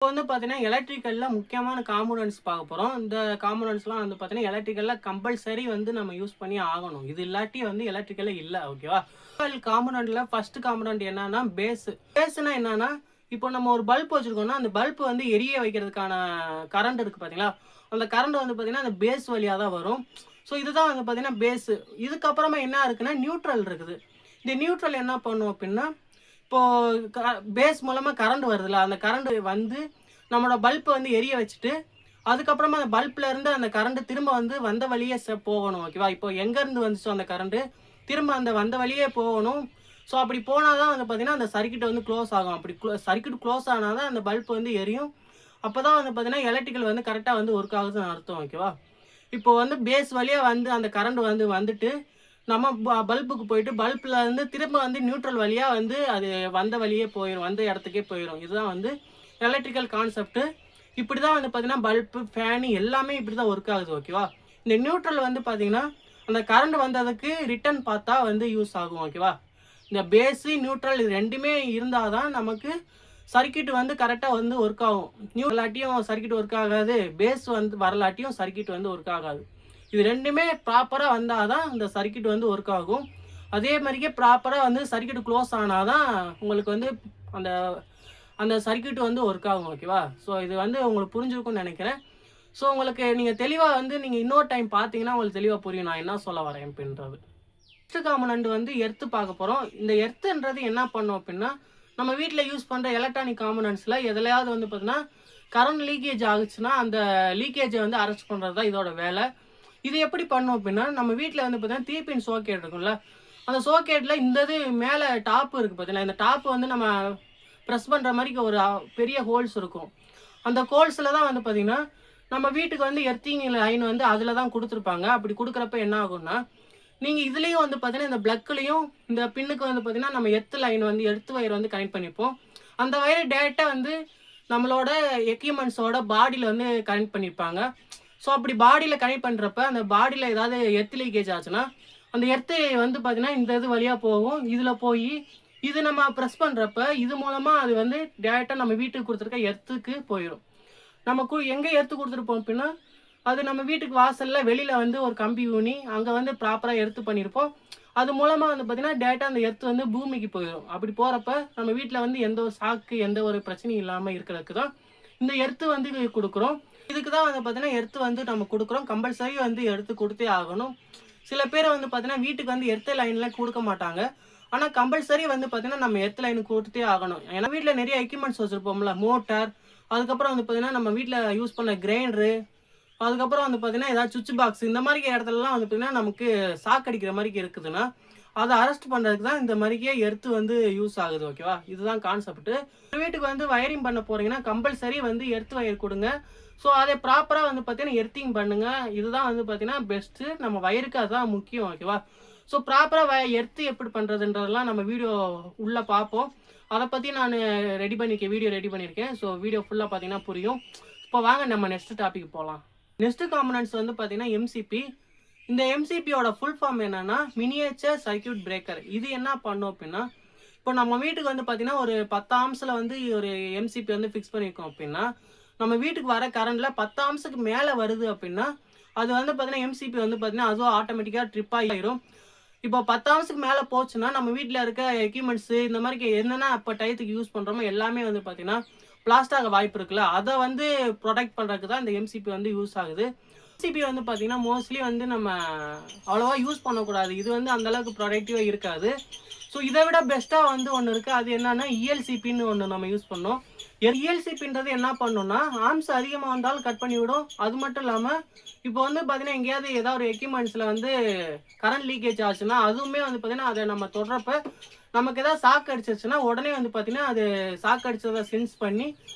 இப்போ வந்து பார்த்தீங்கன்னா, எலக்ட்ரிக்கல்ல முக்கியமான காம்போனன்ட்ஸ் பார்க்க போறோம். இந்த காம்போனன்ட்ஸ்லாம் வந்து பார்த்தீங்கன்னா, எலக்ட்ரிக்கல்ல கம்பல்சரி வந்து நம்ம யூஸ் பண்ணி ஆகணும். இது இல்லாட்டி வந்து எலக்ட்ரிக்கல்ல இல்ல. ஓகேவா? காம்போனன்ட்ல ஃபர்ஸ்ட் காம்போனன்ட் என்னன்னா பேஸ். பேஸ்னா என்னன்னா, இப்போ நம்ம ஒரு பல்ப் வச்சிருக்கோம்னா, அந்த பல்ப் வந்து எரிய வைக்கிறதுக்கான கரண்ட் இருக்கு பார்த்தீங்களா? அந்த கரண்ட் வந்து பார்த்தீங்கன்னா, அந்த பேஸ் வழியா தான் வரும். ஸோ இதுதான் வந்து பார்த்தீங்கன்னா பேஸ். இதுக்கப்புறமா என்ன இருக்குன்னா, நியூட்ரல் இருக்குது. இந்த நியூட்ரல் என்ன பண்ணும் அப்டின்னா, இப்போ க பேஸ் மூலமா கரண்ட் வருதுல்ல, அந்த கரண்ட் வந்து நம்மளோட பல்ப் வந்து எரிய வச்சுட்டு, அதுக்கப்புறமா அந்த பல்ப்ல இருந்து அந்த கரண்ட் திரும்ப வந்து வந்த வழியே போகணும். ஓகேவா? இப்போ எங்கேருந்து வந்துச்சோ அந்த கரண்ட், திரும்ப அந்த வந்த வழியே போகணும். ஸோ அப்படி போனா தான் வந்து பார்த்தீங்கன்னா, அந்த சர்க்யூட் வந்து குளோஸ் ஆகும். அப்படி சர்க்யூட் குளோஸ் ஆனா தான் அந்த பல்ப் வந்து எரியும். அப்பதான் வந்து பார்த்தீங்கன்னா, எலக்ட்ரிக்கல் வந்து கரெக்ட்டா வந்து ஒர்க் ஆகுதுன்னு அர்த்தம். ஓகேவா? இப்போ வந்து பேஸ் வழியா வந்து அந்த கரண்ட் வந்துட்டு நம்ம பல்புக்கு போயிட்டு பல்ப்ல இருந்து திரும்ப வந்து நியூட்ரல் வழியா வந்து அது வந்த வழியே போயிரும். வந்த இடத்துக்கே போயிரும். இதுதான் வந்து எலக்ட்ரிக்கல் கான்செப்ட். இப்படி தான் வந்து பார்த்தீங்கன்னா, பல்பு, ஃபேனு எல்லாமே இப்படி தான் ஒர்க் ஆகுது. ஓகேவா? இந்த நியூட்ரல் வந்து பார்த்தீங்கன்னா, அந்த கரண்ட் வந்ததுக்கு ரிட்டர்ன் பாத்தா வந்து யூஸ் ஆகும். ஓகேவா? இந்த பேஸு, நியூட்ரல் இது 2மே இருந்தா தான் நமக்கு சர்க்யூட் வந்து கரெக்ட்டா வந்து ஒர்க் ஆகும். இல்லாட்டியும் சர்க்யூட் ஒர்க் ஆகாது. பேஸ் வந்து வரலாட்டியும் சர்க்யூட் வந்து ஒர்க் ஆகாது. இது 2மே ப்ராப்பரா வந்தா தான் இந்த சர்க்யூட் வந்து ஒர்க் ஆகும். அதே மாரியே ப்ராப்பரா வந்து சர்க்யூட் குளோஸ் ஆனா தான் உங்களுக்கு வந்து அந்த அந்த சர்க்யூட் வந்து ஒர்க் ஆகும். ஓகேவா? ஸோ இது வந்து உங்களுக்கு புரிஞ்சிருக்கும்னு நெனைக்கிறேன். ஸோ உங்களுக்கு நீங்க தெளிவா வந்து நீங்க இன்னொரு டைம் பார்த்தீங்கன்னா, உங்களுக்கு தெளிவா புரியும் நான் என்ன சொல்ல வரேன் அப்டின்றது. ஃபர்ஸ்ட் காம்போனன்ட் வந்து எர்த் பார்க்க போறோம். இந்த எர்த்ன்றது என்ன பண்ணும் அப்டின்னா, நம்ம வீட்ல யூஸ் பண்ற எலக்ட்ரானிக் காம்போனன்ட்ஸ்ல எதுலயாவது வந்து பார்த்தீங்கன்னா, கரண்ட் லீக்கேஜ் ஆகுச்சுன்னா, அந்த லீக்கேஜ வந்து அரெஸ்ட் பண்றது தான் இதோட வேல. இது எப்படி பண்ணும் அப்டின்னா, நம்ம வீட்ல வந்து பார்த்தீங்கன்னா, 3 பின் சோக்கெட் இருக்கும்ல. அந்த சோக்கெட்ல இந்த இது மேல டாப் இருக்கு பார்த்தீங்களா, இந்த டாப் வந்து நம்ம பிரஸ் பண்ற மாரிக்கு ஒரு பெரிய ஹோல்ஸ் இருக்கும். அந்த ஹோல்ஸ்ல தான் வந்து பார்த்தீங்கன்னா, நம்ம வீட்டுக்கு வந்து எர்த்திங் லைன் வந்து அதுல தான் குடுத்துருப்பாங்க. அப்படி குடுக்குறப்ப என்ன ஆகும்னா, நீங்க இதுலயும் வந்து பார்த்தீங்கன்னா, இந்த பிளக்லயும் இந்த பின்னுக்கு வந்து பார்த்தீங்கன்னா, நம்ம எர்த் லைன் வந்து எர்த் வயர் வந்து கனெக்ட் பண்ணியிருப்போம். அந்த வயர் டைரக்ட்டா வந்து நம்மளோட எக்யூப்மெண்ட்ஸோட பாடியில வந்து கனெக்ட் பண்ணியிருப்பாங்க. ஸோ அப்படி பாடியில கனெக்ட் பண்றப்ப, அந்த பாடியில ஏதாவது எர்த் லீக்கேஜ் ஆச்சுன்னா, அந்த எர்த்து வந்து பார்த்தீங்கன்னா, இந்த இது வழியா போகும். இதுல போயி, இது நம்ம பிரஸ் பண்றப்ப, இது மூலமா அது வந்து டைரக்ட்டா நம்ம வீட்டுக்கு குடுத்துருக்க எர்த்துக்கு போயிரும். நம்ம எங்க எர்த் குடுத்துருப்போம் அப்டின்னா, அது நம்ம வீட்டுக்கு வாசல்ல வெளியில வந்து ஒரு கம்பி ஊனி, அங்க வந்து ப்ராப்பரா எர்த் பண்ணியிருப்போம். அது மூலமா வந்து பார்த்தீங்கன்னா, டைரக்ட்டா அந்த எர்த் வந்து பூமிக்கு போயிரும். அப்படி போறப்ப, நம்ம வீட்ல வந்து எந்த ஒரு ஷாக்கு, எந்த ஒரு பிரச்சனையும் இல்லாம இருக்கிறதுக்கு தான் இந்த எர்த் வந்து குடுக்குறோம். இதுக்கு தான் வந்து பார்த்தீங்கன்னா, எர்த் வந்து நம்ம குடுக்குறோம். கம்பல்சரி வந்து எர்த் குடுத்தே ஆகணும். சில பேர் வந்து பார்த்தீங்கன்னா, வீட்டுக்கு வந்து எர்த் லைன்லாம் குடுக்க மாட்டாங்க. ஆனா கம்பல்சரி வந்து பார்த்தீங்கன்னா, நம்ம எர்த் லைன் குடுத்தே ஆகணும். ஏன்னா வீட்ல நெறைய எக்யூப்மெண்ட்ஸ் வச்சிருப்போம்ல. மோட்டார், அதுக்கப்புறம் வந்து பார்த்தீங்கன்னா, நம்ம வீட்ல யூஸ் பண்ண கிரைண்டரு, அதுக்கப்புறம் வந்து பார்த்தீங்கன்னா, ஏதாவது சுவிட்ச் பாக்ஸ் இந்த மாரி இடத்துலலாம் வந்து பார்த்தீங்கன்னா, நமக்கு ஷாக் அடிக்கிற மாரிக்கு இருக்குதுன்னா, அத அரெஸ்ட் பண்றதுக்கு தான் இந்த மாரிக்கே எர்த் வந்து யூஸ் ஆகுது. ஓகேவா? இதுதான் கான்செப்ட். வீட்டுக்கு வந்து வயரிங் பண்ண போறீங்கன்னா, கம்பல்சரி வந்து எர்த் வயர் குடுங்க. ஸோ அதை ப்ராப்பரா வந்து பார்த்தீங்கன்னா, எர்த்திங் பண்ணுங்க. இதுதான் வந்து பார்த்தீங்கன்னா பெஸ்ட்டு. நம்ம வயருக்கு அதுதான் முக்கியம். ஓகேவா? ஸோ ப்ராப்பரா எர்த் எப்படி பண்றதுன்றதெல்லாம் நம்ம வீடியோ உள்ள பார்ப்போம். அத பத்தி நானு வீடியோ ரெடி பண்ணியிருக்கேன். ஸோ வீடியோ ஃபுல்லா பார்த்தீங்கன்னா புரியும். இப்போ வாங்க நம்ம நெக்ஸ்ட் டாபிக் போலாம். நெக்ஸ்ட் காம்போனன்ட்ஸ் வந்து பார்த்தீங்கன்னா எம்சிபி. இந்த எம்சிபியோட ஃபுல் ஃபார்ம் என்னன்னா, மினியேச்சர் சர்க்யூட் பிரேக்கர். இது என்ன பண்ணும் அப்டின்னா, இப்போ நம்ம வீட்டுக்கு வந்து பார்த்தீங்கன்னா, ஒரு 10 ஆம்ப்ஸ்ல வந்து ஒரு எம்சிபி வந்து ஃபிக்ஸ் பண்ணியிருக்கோம் அப்டின்னா, நம்ம வீட்டுக்கு வர கரண்ட்ல 10 ஆம்ப்ஸ்க்கு மேல வருது அப்டின்னா, அது வந்து பார்த்தீங்கன்னா, எம்சிபி வந்து பார்த்தீங்கன்னா, அதுவும் ஆட்டோமேட்டிக்கா ட்ரிப் ஆயிரும். இப்போ 10 ஹவர்ஸ்க்கு மேல போச்சுன்னா, நம்ம வீட்ல இருக்க எக்யூப்மெண்ட்ஸ் இந்த மாரி என்னென்ன அப்ப டயத்துக்கு யூஸ் பண்றோமோ எல்லாமே வந்து பார்த்தீங்கன்னா, பிளாஸ்ட் ஆக வாய்ப்பு இருக்குல்ல. அத வந்து புரொடெக்ட் பண்றதுக்கு தான் இந்த எம்சிபி வந்து யூஸ் ஆகுது. எம்சிபி வந்து பார்த்தீங்கன்னா, மோஸ்ட்லி வந்து நம்ம அவ்வளவா யூஸ் பண்ணக்கூடாது. இது வந்து அந்த அளவுக்கு ப்ரொடக்டிவா இருக்காது. ஸோ இத விட பெஸ்ட்டா வந்து ஒண்ணு இருக்கு. அது என்னன்னா, இஎல்சிபின்னு ஒண்ணு நம்ம யூஸ் பண்ணோம். இஎல்சிபின்றது என்ன பண்ணும்னா, ஆர்ம்ஸ் அதிகமா வந்தாலும் கட் பண்ணிவிடும். அது மட்டும் இல்லாம, இப்போ வந்து பார்த்தீங்கன்னா, எங்கேயாவது ஏதாவது ஒரு எக்யூப்மெண்ட்ஸ்ல வந்து கரண்ட் லீக்கேஜ் ஆச்சுன்னா, அதுவுமே வந்து பார்த்தீங்கன்னா, அத நம்ம தொடுறப்ப நமக்கு ஏதாவது ஷாக் அடிச்சிருச்சுன்னா, உடனே வந்து பார்த்தீங்கன்னா, அது ஷாக் அடிச்சத சென்ஸ் பண்ணி,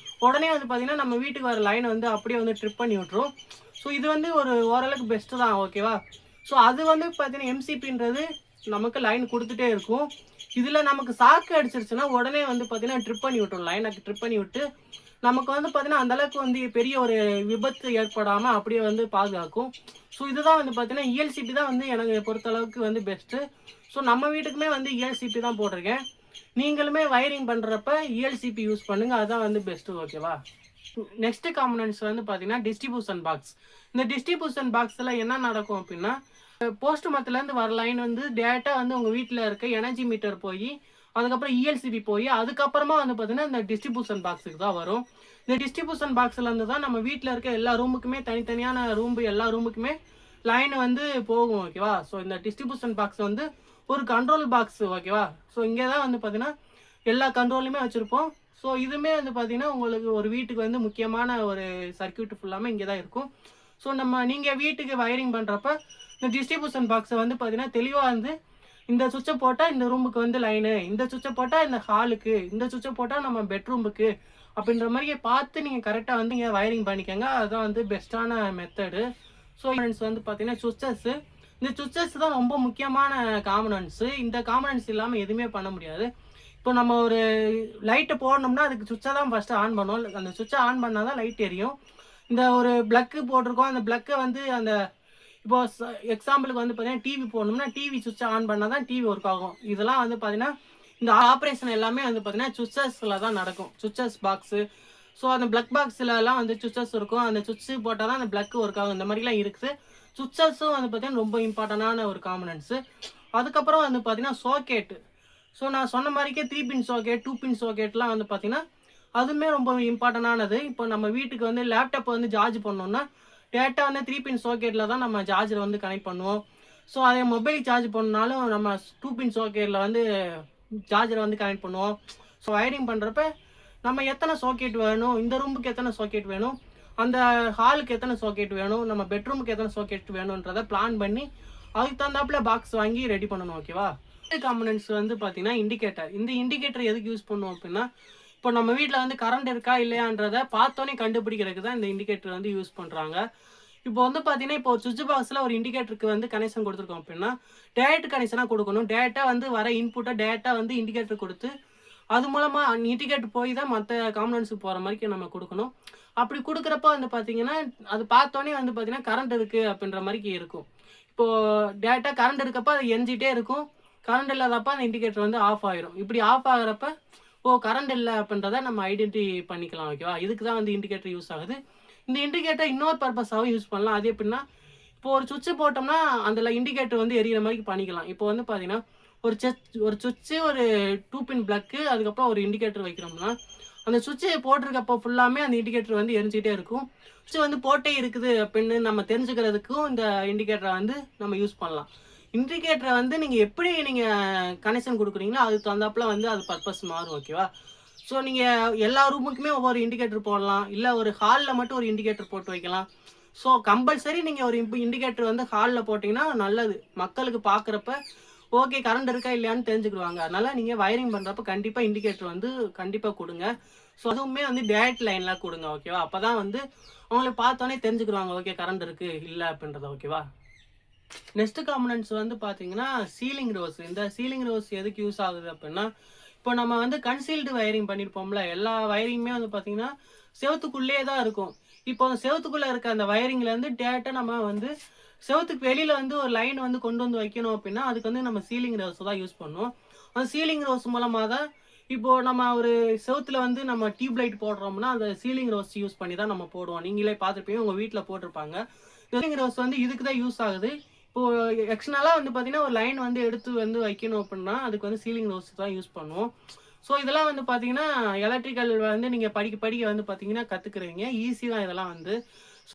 உடனே வந்து பார்த்தீங்கன்னா, நம்ம வீட்டுக்கு வர லைன் வந்து அப்படியே வந்து ட்ரிப் பண்ணி விட்டுரும். ஸோ இது வந்து ஒரு ஓரளவுக்கு பெஸ்ட்டு தான். ஓகேவா? ஸோ அது வந்து பார்த்தீங்கன்னா, எம்சிபின்றது நமக்கு லைன் குடுத்துட்டே இருக்கும். இதுல நமக்கு ஷாக் அடிச்சிருச்சுன்னா, உடனே வந்து பார்த்தீங்கன்னா, ட்ரிப் பண்ணி விட்டுரும். லைன ட்ரிப் பண்ணி விட்டு, நமக்கு வந்து பார்த்தீங்கன்னா, அந்த அளவுக்கு வந்து பெரிய ஒரு விபத்து ஏற்படாம அப்படியே வந்து பாதுகாக்கும். ஸோ இதுதான் வந்து பார்த்தீங்கன்னா, இஎல்சிபி தான் வந்து எனக்கு பொறுத்த அளவுக்கு வந்து பெஸ்ட்டு. ஸோ நம்ம வீட்டுக்குமே வந்து இஎல்சிபி தான் போட்டிருக்கேன். நீங்களுமே வயரிங் பண்றப்ப இஎல்சிபி யூஸ் பண்ணுங்க. அதான் வந்து பெஸ்ட்டு. ஓகேவா? நெக்ஸ்ட் காம்பனன்ட்ஸ் வந்து பார்த்தீங்கன்னா டிஸ்ட்ரிபியூஷன் பாக்ஸ். இந்த டிஸ்ட்ரிபியூஷன் பாக்ஸில் என்ன நடக்கும் அப்படின்னா, போஸ்ட் மரத்துலேருந்து வர லைன் வந்து டேரெக்டாக வந்து உங்கள் வீட்டில் இருக்க எனர்ஜி மீட்டர் போய் அதுக்கப்புறம் இஎல்சிபி போய் அதுக்கப்புறமா வந்து பார்த்தீங்கன்னா இந்த டிஸ்ட்ரிபியூஷன் பாக்ஸுக்கு தான் வரும். இந்த டிஸ்ட்ரிபியூஷன் பாக்ஸ்லேருந்து தான் நம்ம வீட்டில் இருக்க எல்லா ரூமுக்குமே தனித்தனியான எல்லா ரூமுக்குமே லைன் வந்து போகும். ஓகேவா? ஸோ இந்த டிஸ்ட்ரிபியூஷன் பாக்ஸ் வந்து ஒரு கண்ட்ரோல் பாக்ஸ். ஓகேவா? ஸோ இங்கே தான் வந்து பார்த்தீங்கன்னா எல்லா கண்ட்ரோலுமே வச்சுருப்போம். ஸோ இதுவுமே வந்து பார்த்தீங்கன்னா உங்களுக்கு ஒரு வீட்டுக்கு வந்து முக்கியமான ஒரு சர்க்கியூட் ஃபுல்லாமே இங்கே தான் இருக்கும். ஸோ நீங்கள் வீட்டுக்கு வயரிங் பண்ணுறப்ப இந்த டிஸ்ட்ரிபியூஷன் பாக்ஸை வந்து பார்த்தீங்கன்னா தெளிவாக வந்து இந்த சுவிட்சை போட்டால் இந்த ரூமுக்கு வந்து லைனு, இந்த சுவிட்சை போட்டால் இந்த ஹாலுக்கு, இந்த சுவிட்சை போட்டால் நம்ம பெட்ரூமுக்கு அப்படின்ற மாதிரி பார்த்து நீங்கள் கரெக்டாக வந்து இங்கே வயரிங் பண்ணிக்கோங்க. அதுதான் வந்து பெஸ்ட்டான மெத்தடு. ஸோ ஃப்ரெண்ட்ஸ் வந்து பார்த்தீங்கன்னா சுவிட்சஸ்ஸு, இந்த சுவிட்சஸ் தான் ரொம்ப முக்கியமான காம்பனன்ட்ஸு. இந்த காம்பனன்ட்ஸ் இல்லாமல் எதுவுமே பண்ண முடியாது. இப்போ நம்ம ஒரு லைட்டை போடணும்னா அதுக்கு சுவிட்சை தான் ஃபஸ்ட்டு ஆன் பண்ணுவோம். அந்த சுவிட்சை ஆன் பண்ணால் தான் லைட் எரியும். இந்த ஒரு ப்ளக்கு போட்டிருக்கோம், அந்த ப்ளக்கை வந்து அந்த இப்போ எக்ஸாம்பிளுக்கு வந்து பார்த்தீங்கன்னா டிவி போடணும்னா டிவி சுவிட்சை ஆன் பண்ணால் தான் டிவி ஒர்க் ஆகும். இதெல்லாம் வந்து பார்த்தீங்கன்னா இந்த ஆப்ரேஷன் எல்லாமே வந்து பார்த்தீங்கன்னா சுவிட்சஸில் தான் நடக்கும். சுவிட்சஸ் பாக்ஸு, ஸோ அந்த ப்ளக் பாக்ஸ்லலாம் வந்து சுவிட்சஸ் இருக்கும். அந்த சுவிட்சு போட்டால் தான் அந்த ப்ளக்கு ஒர்க் ஆகும். இந்த மாதிரிலாம் இருக்குது. சுவிட்சஸும் வந்து பார்த்தீங்கன்னா ரொம்ப இம்பார்ட்டண்டான ஒரு காம்பனன்ட்ஸு. அதுக்கப்புறம் வந்து பார்த்தீங்கன்னா சோக்கெட்டு. ஸோ நான் சொன்ன மாதிரிக்கே 3 பின் சோக்கெட், 2 பின் சோக்கெட்லாம் வந்து பார்த்தீங்கன்னா அதுவுமே ரொம்ப இம்பார்ட்டண்டானது. இப்போ நம்ம வீட்டுக்கு வந்து லேப்டாப் வந்து சார்ஜ் பண்ணோம்னா டேரெக்டாக வந்து 3 பின் சோக்கெட்டில் தான் நம்ம சார்ஜரை வந்து கனெக்ட் பண்ணுவோம். ஸோ அதே மொபைல் சார்ஜ் பண்ணாலும் நம்ம 2 பின் சோக்கெட்டில் வந்து சார்ஜரை வந்து கனெக்ட் பண்ணுவோம். ஸோ வயரிங் பண்ணுறப்ப நம்ம எத்தனை சோக்கெட் வேணும், இந்த ரூமுக்கு எத்தனை சோக்கெட் வேணும், அந்த ஹாலுக்கு எத்தனை சோக்கெட் வேணும், நம்ம பெட்ரூமுக்கு எத்தனை சோக்கெட் வேணுன்றதை பிளான் பண்ணி அதுக்கு தகுந்தாப்புல பாக்ஸ் வாங்கி ரெடி பண்ணணும். ஓகேவா? காம்பனன்ட்ஸ் வந்து பார்த்தீங்கன்னா இண்டிகேட்டர். இந்த இண்டிகேட்டர் எதுக்கு யூஸ் பண்ணுவோம் அப்படின்னா, இப்போ நம்ம வீட்டில் வந்து கரண்ட் இருக்கா இல்லையான்றதை பார்த்தோன்னே கண்டுபிடிக்கிறதுக்கு தான் இந்த இண்டிகேட்டர் வந்து யூஸ் பண்ணுறாங்க. இப்போ வந்து பார்த்தீங்கன்னா இப்போ சுவிட்ச் பாக்ஸில் ஒரு இண்டிகேட்டருக்கு வந்து கனெக்ஷன் கொடுத்துருக்கோம் அப்படின்னா டேரக்ட் கனெக்ஷனாக கொடுக்கணும். டேரெக்டாக வந்து வர இன்புட்டை டேரெக்டாக வந்து இண்டிகேட்டர் கொடுத்து அது மூலமாக இண்டிகேட்டர் போய் தான் மற்ற காம்பனன்ட்ஸுக்கு போகிற மாதிரி நம்ம கொடுக்கணும். அப்படி கொடுக்குறப்ப வந்து பார்த்தீங்கன்னா அது பார்த்தோன்னே வந்து பார்த்தீங்கன்னா கரண்ட் இருக்குது அப்படின்ற மாதிரி இருக்கும். இப்போது டேரெக்டாக கரண்ட் இருக்கப்போ அது எரிஞ்சிட்டே இருக்கும். கரண்ட் இல்லாதப்ப அந்த இண்டிகேட்டர் வந்து ஆஃப் ஆகிரும். இப்படி ஆஃப் ஆகிறப்ப கரண்ட் இல்லை அப்படின்றத நம்ம ஐடென்டிஃபை பண்ணிக்கலாம். ஓகேவா? இதுக்கு தான் வந்து இண்டிகேட்டர் யூஸ் ஆகுது. இந்த இண்டிகேட்டர் இன்னொரு பர்பஸாகவும் யூஸ் பண்ணலாம். அது எப்படின்னா, இப்போ ஒரு சுவிட்சு போட்டோம்னா அதில் இண்டிகேட்டர் வந்து எரியிற மாதிரி பண்ணிக்கலாம். இப்போ வந்து பார்த்தீங்கன்னா ஒரு சுவிட்சு, ஒரு 2 பின் ப்ளக்கு, அதுக்கப்புறம் ஒரு இண்டிகேட்டர் வைக்கிறோம்னா அந்த சுவிட்சு போட்டிருக்கப்போ ஃபுல்லாமே அந்த இண்டிகேட்டர் வந்து எரிஞ்சிட்டே இருக்கும். சுவிட்சு வந்து போட்டே இருக்குது அப்படின்னு நம்ம தெரிஞ்சுக்கிறதுக்கும் இந்த இண்டிகேட்டரை வந்து நம்ம யூஸ் பண்ணலாம். இண்டிகேட்டரை வந்து நீங்கள் எப்படி நீங்கள் கனெக்ஷன் கொடுக்குறீங்களோ அதுக்கு தகுந்தாப்புல வந்து அது பர்பஸ் மாறும். ஓகேவா? ஸோ நீங்கள் எல்லா ரூமுக்குமே ஒவ்வொரு இண்டிகேட்டர் போடலாம், இல்லை ஒரு ஹாலில் மட்டும் ஒரு இண்டிகேட்டர் போட்டு வைக்கலாம். ஸோ கம்பல்சரி நீங்கள் ஒரு இண்டிகேட்டர் வந்து ஹாலில் போட்டிங்கன்னா நல்லது. மக்களுக்கு பார்க்குறப்ப ஓகே கரண்ட் இருக்கா இல்லையான்னு தெரிஞ்சுக்குவாங்க. அதனால் நீங்கள் வயரிங் பண்ணுறப்ப கண்டிப்பாக இண்டிகேட்டர் வந்து கண்டிப்பாக கொடுங்க. ஸோ அதுவுமே வந்து டேரக்ட் லைனில் கொடுங்க. ஓகேவா? அப்போ தான் வந்து அவங்களுக்கு பார்த்தோன்னே தெரிஞ்சுக்குவாங்க ஓகே கரண்ட் இருக்குது இல்லை அப்படின்றத. ஓகேவா? நெக்ஸ்ட் காம்பனன்ட்ஸ் வந்து பார்த்தீங்கன்னா சீலிங் ரோஸ். இந்த சீலிங் ரோஸ் எதுக்கு யூஸ் ஆகுது அப்படின்னா, இப்போ நம்ம வந்து கன்சீல்டு வயரிங் பண்ணியிருப்போம்ல, எல்லா வயரிங்குமே வந்து பார்த்தீங்கன்னா செவத்துக்குள்ளே தான் இருக்கும். இப்போ செவத்துக்குள்ளே இருக்க அந்த வயரிங்லேருந்து டேரெக்டாக நம்ம வந்து செவத்துக்கு வெளியில் வந்து ஒரு லைன் வந்து கொண்டு வந்து வைக்கணும் அப்படின்னா அதுக்கு வந்து நம்ம சீலிங் ரோஸ் தான் யூஸ் பண்ணுவோம். அந்த சீலிங் ரோஸ் மூலமாக தான் இப்போது நம்ம ஒரு செவத்தில் வந்து நம்ம டியூப் லைட் போடுறோம்னா அந்த சீலிங் ரோஸ் யூஸ் பண்ணி தான் நம்ம போடுவோம். நீங்களே பார்த்துருப்பீங்க, உங்கள் வீட்டில் போட்டிருப்பாங்க. சீலிங் ரோஸ் வந்து இதுக்கு தான் யூஸ் ஆகுது. இப்போது எக்ஸ்டர்னலாக வந்து பார்த்தீங்கன்னா ஒரு லைன் வந்து எடுத்து வந்து வைக்கணும் அப்படின்னா அதுக்கு வந்து சீலிங் ரோஸ் தான் யூஸ் பண்ணுவோம். ஸோ இதெல்லாம் வந்து பார்த்தீங்கன்னா எலக்ட்ரிக்கல் வந்து நீங்கள் படிக்க வந்து பார்த்தீங்கன்னா கற்றுக்குறீங்க. ஈஸி தான் இதெல்லாம் வந்து.